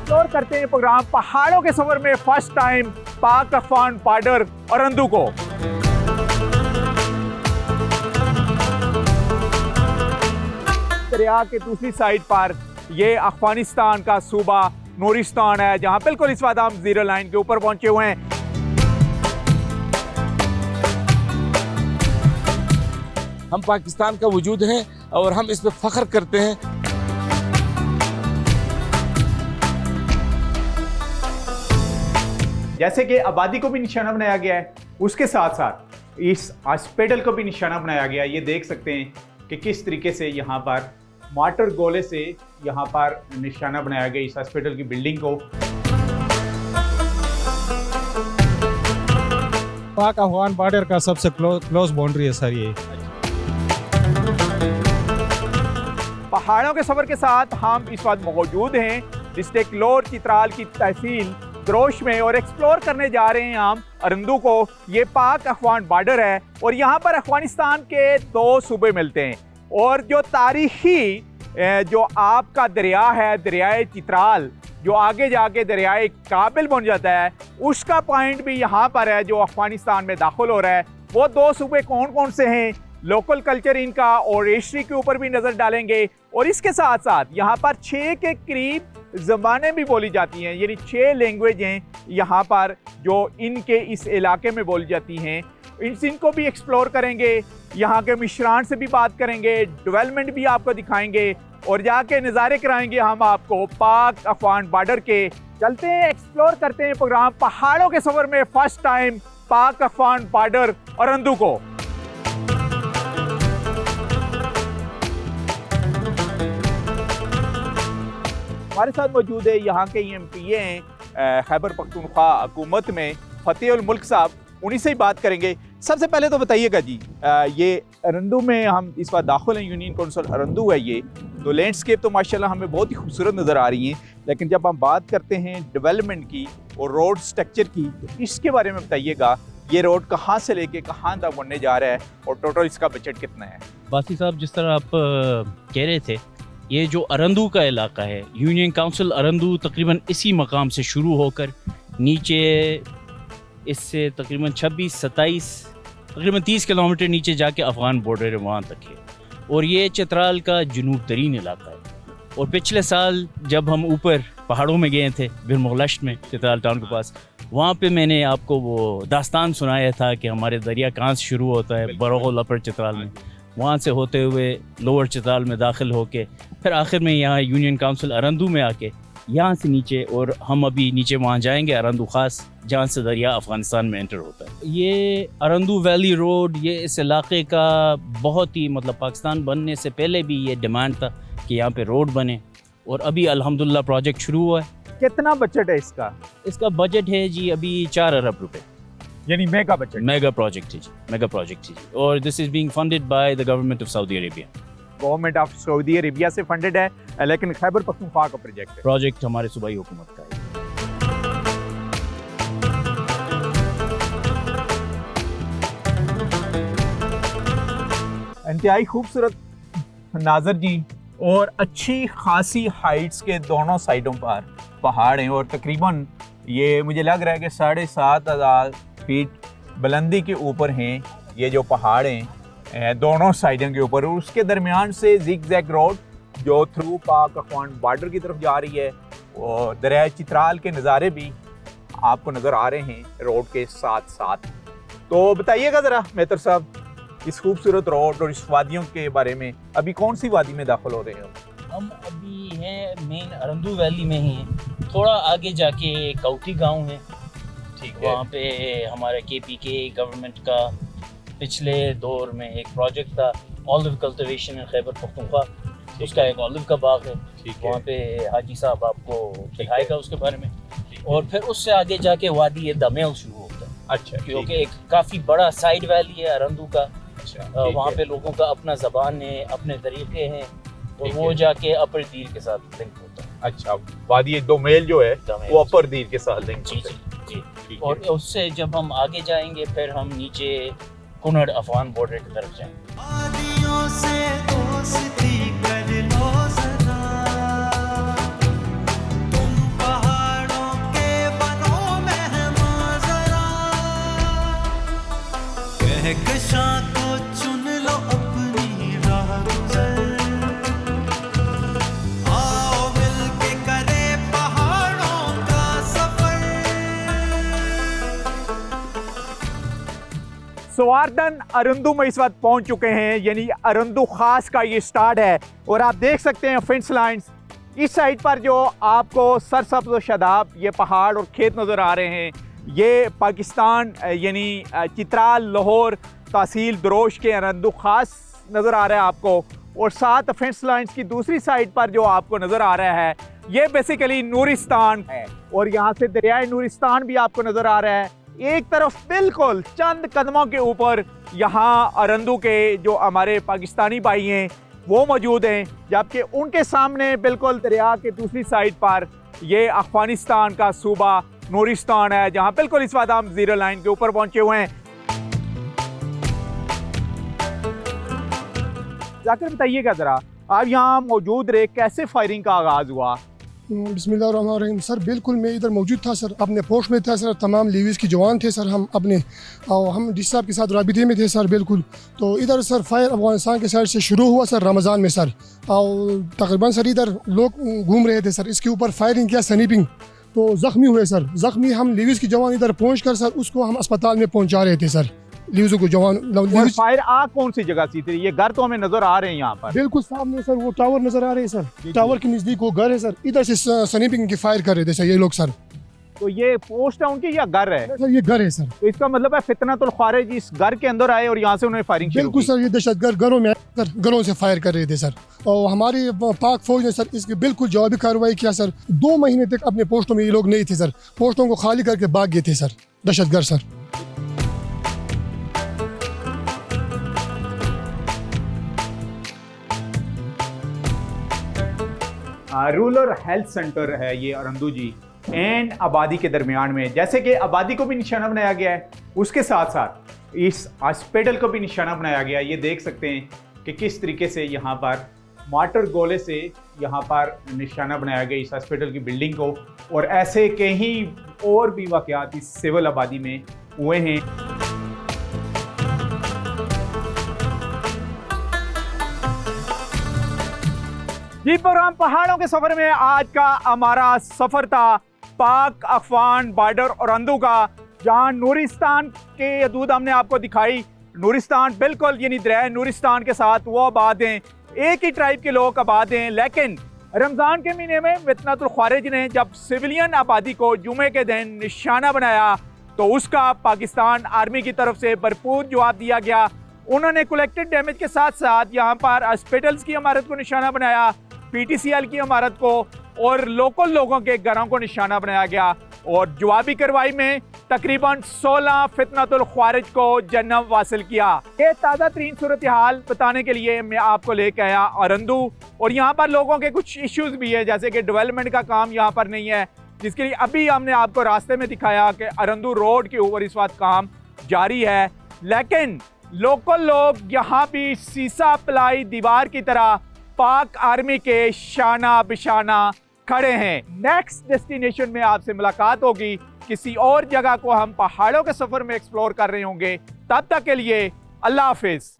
Explore करते हैं programme पहाड़ों के सफर में फर्स्ट टाइम पाक अफगान बॉर्डर अरंदू को। दरिया के दूसरी साइड पर ये अफगानिस्तान का सूबा नूरिस्तान है, जहां बिल्कुल इस वक्त हम जीरो लाइन के ऊपर पहुंचे हुए हैं। हम पाकिस्तान का वजूद है और हम इस पर फख्र करते हैं। जैसे कि आबादी को भी निशाना बनाया गया है, उसके साथ साथ इस हॉस्पिटल को भी निशाना बनाया गया है। ये देख सकते हैं कि किस तरीके से यहाँ पर मार्टर गोले से यहाँ पर निशाना बनाया गया इस हॉस्पिटल की बिल्डिंग को। पाक अफगान बॉर्डर का सबसे क्लोज बाउंड्री है सर ये। पहाड़ों के सफर के साथ हम इस वक्त मौजूद हैं डिस्ट्रिक्ट लोअर चित्राल की तहसील द्रोश में और एक्सप्लोर करने जा रहे हैं हम अरंदू को। ये पाक अफगान बॉर्डर है और यहाँ पर अफगानिस्तान के दो सूबे मिलते हैं और जो तारीखी जो आपका दरिया है, दरियाए चित्राल, जो आगे जाके दरियाए काबिल बन जाता है, उसका पॉइंट भी यहाँ पर है जो अफगानिस्तान में दाखिल हो रहा है। वो दो सूबे कौन कौन से हैं, लोकल कल्चर इनका और हिस्ट्री के ऊपर भी नज़र डालेंगे और इसके साथ साथ यहाँ पर 6 के करीब ज़बानें भी बोली जाती हैं, यानी 6 लैंग्वेज हैं यहाँ पर जो इनके इस इलाके में बोली जाती हैं। इनको भी एक्सप्लोर करेंगे, यहाँ के मिशरान से भी बात करेंगे, डेवलपमेंट भी आपको दिखाएंगे और जाके नज़ारे कराएंगे हम आपको पाक अफगान बॉर्डर के। चलते हैं, एक्सप्लोर करते हैं प्रोग्राम पहाड़ों के सफर में फर्स्ट टाइम पाक अफगान बॉर्डर अरंदू को। हमारे साथ मौजूद है यहाँ के MPA हैं खैबर पख्तूनख्वा हुकूमत में फतेह उल मुल्क साहब, उन्हीं से ही बात करेंगे। सबसे पहले तो बताइएगा जी, ये अरंदू में हम इस बार दाखिल हैं, यूनियन काउंसिल अरंदू है ये, तो लैंडस्केप तो माशाल्लाह हमें बहुत ही खूबसूरत नज़र आ रही हैं, लेकिन जब हम बात करते हैं डेवलपमेंट की और रोड स्ट्रक्चर की, तो इसके बारे में बताइएगा। ये रोड कहाँ से लेके कहाँ तक बनने जा रहा है और टोटल इसका बजट कितना है? बासी साहब, जिस तरह आप कह रहे थे, ये जो अरंदू का इलाका है, यूनियन काउंसिल अरंदू तकरीबन इसी मकाम से शुरू होकर नीचे इससे तकरीबन 26-27 तकरीबन 30 किलोमीटर नीचे जाके अफ़गान बॉर्डर है, वहाँ तक है और ये चित्राल का जुनूब तरीन इलाका है। और पिछले साल जब हम ऊपर पहाड़ों में गए थे बिरमुगलश्त में, चित्राल टाउन के पास, वहाँ पे मैंने आपको वो दास्तान सुनाया था कि हमारे दरिया कहाँ से शुरू होता है, बरोगल अपर चित्राल में, वहाँ से होते हुए लोअर चित्राल में दाखिल होके फिर आखिर में यहाँ यूनियन काउंसिल अरंदू में आके यहाँ से नीचे, और हम अभी नीचे वहाँ जाएंगे अरंदू ख़ास, जहाँ से दरिया अफ़गानिस्तान में एंटर होता है। ये अरंदू वैली रोड, ये इस इलाके का बहुत ही मतलब पाकिस्तान बनने से पहले भी ये डिमांड था कि यहाँ पे रोड बने और अभी अल्हम्दुलिल्लाह प्रोजेक्ट शुरू हुआ है। कितना बजट है इसका? इसका बजट है जी अभी 4 अरब रुपए, यानी मेगा बजट, मेगा प्रोजेक्ट है जी, मेगा प्रोजेक्ट है जी, और this is being funded by the government of Saudi Arabia. Government of Saudi Arabia से फंडेड है, लेकिन खैबर पख्तूनख्वा का प्रोजेक्ट है। प्रोजेक्ट हमारे सूबाई हुकूमत का है। इंतहाई खूबसूरत नाजर जी, और अच्छी खासी हाइट्स के दोनों साइडों पर पहाड़ हैं और तकरीबन ये मुझे लग रहा है कि 7,500 फीट बुलंदी के ऊपर हैं ये जो पहाड़ हैं दोनों साइडों के ऊपर। उसके दरमियान से जिग-जैग रोड जो थ्रू पाक अफगान बॉर्डर की तरफ जा रही है और दरिया चित्राल के नज़ारे भी आपको नज़र आ रहे हैं रोड के साथ साथ। तो बताइएगा ज़रा मेहतर साहब, इस खूबसूरत रोड और इस वादियों के बारे में। अभी कौन सी वादी में दाखिल हो रहे हो? हम अभी हैं मेन अरंदू वैली में ही हैं, थोड़ा आगे जाके कौटी गांव है, ठीक है, वहाँ पे हमारा KPK गवर्नमेंट का पिछले दौर में एक प्रोजेक्ट था ऑलिव कल्टिवेशन इन खैबर पख्तूनख्वा, उसका एक ऑलिव का बाग है, वहाँ पे हाजी साहब आपको दिखाएगा उसके बारे में। और फिर उससे आगे जाके वादी दमेल शुरू होता है। अच्छा, क्योंकि एक काफ़ी बड़ा साइड वैली है अरंदू का, वहाँ पे लोगों का अपना ज़बान है, अपने तरीके हैं, और वो जाके अपर दीर के साथ लिंक होता है। अच्छा, वादी दोमेल जो है वो अपर दीर के साथ लिंक जी जी जी। और उससे जब हम आगे जाएंगे फिर हम नीचे कुनड़ अफगान बॉर्डर की तरफ जाएंगे। स्वार्दन अरंदू में इस वक्त पहुंच चुके हैं, यानी अरंदू खास का ये स्टार्ट है। और आप देख सकते हैं फेंस लाइन्स, इस साइड पर जो आपको सरसब्ज़ व शादाब ये पहाड़ और खेत नज़र आ रहे हैं, ये पाकिस्तान यानी चित्राल लाहौर तहसील दरोश के अरंदू खास नज़र आ रहा है आपको। और साथ फेंस लाइन्स की दूसरी साइड पर जो आपको नज़र आ रहा है ये बेसिकली नूरिस्तान है, और यहाँ से दरियाए नूरिस्तान भी आपको नज़र आ रहा है। एक तरफ बिल्कुल चंद कदमों के ऊपर यहाँ अरंदू के जो हमारे पाकिस्तानी भाई हैं वो मौजूद हैं, जबकि उनके सामने बिल्कुल दरिया के दूसरी साइड पर ये अफगानिस्तान का सूबा नूरिस्तान है, जहाँ बिल्कुल इस वक्त हम जीरो लाइन के ऊपर पहुँचे हुए हैं। जाकर बताइएगा ज़रा, आप यहाँ मौजूद रहे, कैसे फायरिंग का आगाज़ हुआ? बिस्मिल्लाहिर्रहमानिर्रहीम। सर बिल्कुल मैं इधर मौजूद था सर, अपने पोस्ट में था सर, तमाम लीवीज़ के जवान थे सर, हम अपने और हम डी साहब के साथ राबिते में थे सर बिल्कुल। तो इधर सर फायर अफगानिस्तान के साइड से शुरू हुआ सर रमज़ान में सर, और तकरीबन सर इधर लोग घूम रहे थे सर, इसके ऊपर फायरिंग किया, स्नाइपिंग, तो ज़ख्मी हुए सर। ज़ख्मी हम लीवीज़ के जवान इधर पहुँच कर सर उसको हम अस्पताल में पहुँचा रहे थे सर, लीवीज़ों को जवान। फायर आग कौन सी जगह से थी? ये घर तो हमें नजर आ रहे हैं यहाँ पर बिल्कुल सामने सर, वो टावर नजर आ रहे हैं सर, टावर के नज़दीक वो घर है सर, इधर से स्नाइपिंग की फायर कर रहे थे सर ये लोग सर। तो ये पोस्ट है उनकी या घर है? सर ये घर है सर। तो इसका मतलब है फितनतुल खारिज इस घर के अंदर आए और यहाँ से उन्होंने फायरिंग शुरू बिल्कुल की। सर, ये दहशतगर्द घरों में सर, घरों से फायर कर रहे थे सर, और हमारी पाक फौज ने सर इसकी बिल्कुल जवाबी कार्रवाई किया सर। 2 महीने तक अपने पोस्टों में ये लोग नहीं थे सर, पोस्टों को खाली करके भाग गए थे सर दहशतगर्द सर। रूरल हेल्थ सेंटर है ये अरंदू जी, एंड आबादी के दरमियान में। जैसे कि आबादी को भी निशाना बनाया गया है, उसके साथ साथ इस हॉस्पिटल को भी निशाना बनाया गया है। ये देख सकते हैं कि किस तरीके से यहाँ पर मार्टर गोले से यहाँ पर निशाना बनाया गया इस हॉस्पिटल की बिल्डिंग को, और ऐसे कई और भी वाक़यात इस सिविल आबादी में हुए हैं। जी प्रोग्राम पहाड़ों के सफर में आज का हमारा सफर था पाक अफगान बॉर्डर अरंदू का, जहां नूरिस्तान के हदूद हमने आपको दिखाई। नूरिस्तान बिल्कुल यानी दरिया नूरिस्तान के साथ वो आबाद हैं, एक ही ट्राइब के लोग आबाद हैं। लेकिन रमज़ान के महीने में फितनतुल खारिज ने जब सिविलियन आबादी को जुमे के दिन निशाना बनाया तो उसका पाकिस्तान आर्मी की तरफ से भरपूर जवाब दिया गया। उन्होंने कलेक्टेड डैमेज के साथ साथ यहाँ पर हॉस्पिटल्स की इमारत को निशाना बनाया, PTCL की इमारत को और लोकल लोगों के घरों को निशाना बनाया गया, और जवाबी कार्रवाई में तकरीबन 16 फितनतुल खारिज को जन्म हासिल किया। ये ताज़ा तरीन सूरत हाल बताने के लिए मैं आपको लेके आया अरंदू, और यहाँ पर लोगों के कुछ इश्यूज भी है, जैसे कि डेवलपमेंट का काम यहाँ पर नहीं है, जिसके लिए अभी हमने आपको रास्ते में दिखाया कि अरंदू रोड के ऊपर इस वक्त काम जारी है। लेकिन लोकल लोग यहाँ भी सीसा प्लाई दीवार की तरह पाक आर्मी के शाना बिशाना खड़े हैं। नेक्स्ट डेस्टिनेशन में आपसे मुलाकात होगी, किसी और जगह को हम पहाड़ों के सफर में एक्सप्लोर कर रहे होंगे। तब तक के लिए अल्लाह हाफिज।